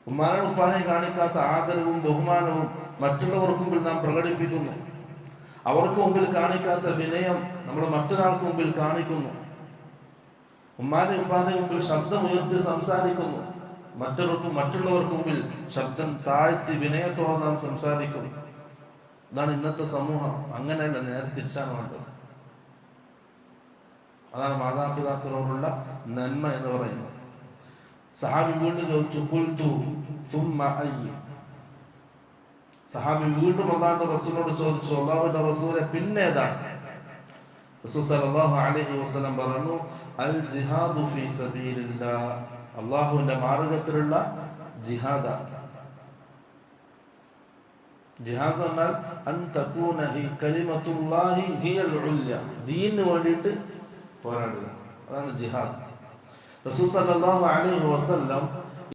ഉമ്മാനും ഉപ്പാനെയും കാണിക്കാത്ത ആദരവും ബഹുമാനവും മറ്റുള്ളവർക്ക് മുമ്പിൽ നാം പ്രകടിപ്പിക്കുന്നു. അവർക്ക് മുമ്പിൽ കാണിക്കാത്ത വിനയം നമ്മൾ മറ്റൊരാൾക്ക് മുമ്പിൽ കാണിക്കുന്നു. ഉമ്മാന്റെ ഉപ്പാന്റെ മുമ്പിൽ ശബ്ദം ഉയർത്തി സംസാരിക്കുന്നു. മറ്റുള്ളവർക്ക് മുമ്പിൽ ശബ്ദം താഴ്ത്തി വിനയത്തോടെ നാം സംസാരിക്കുന്നു. ഇതാണ് ഇന്നത്തെ സമൂഹം. അങ്ങനെയല്ല, നേരെ തിരിച്ചാണ് വേണ്ടത്. അതാണ് മാതാപിതാക്കളോടുള്ള നന്മ എന്ന് പറയുന്നത്. സഹാബി വീണ്ടും ചോദിച്ചു, ഖുൽതു സുമ്മ അയ്യ. സഹാബി വീണ്ടും അല്ലാഹുവിന്റെ റസൂലിനോട് ചോദിച്ചു, അല്ലാഹുവിന്റെ റസൂലെ പിന്നേതാണ്? റസൂൽ സല്ലല്ലാഹു അലൈഹി വസല്ലം പറഞ്ഞു, അൽ ജിഹാദു ഫീ സബീലില്ലാഹ്, അല്ലാഹുവിന്റെ മാർഗ്ഗത്തിലുള്ള ജിഹാദ്. ജിഹാദ് എന്നാൽ അൻ തകൂന കലിമത്തുല്ലാഹി ഹിയൽ ഉല്യ, ദീനിന് വേണ്ടിയിട്ട് പോരാടുക, അതാണ് ജിഹാദ്. റസൂൽ സല്ലല്ലാഹു അലൈഹി വസല്ലം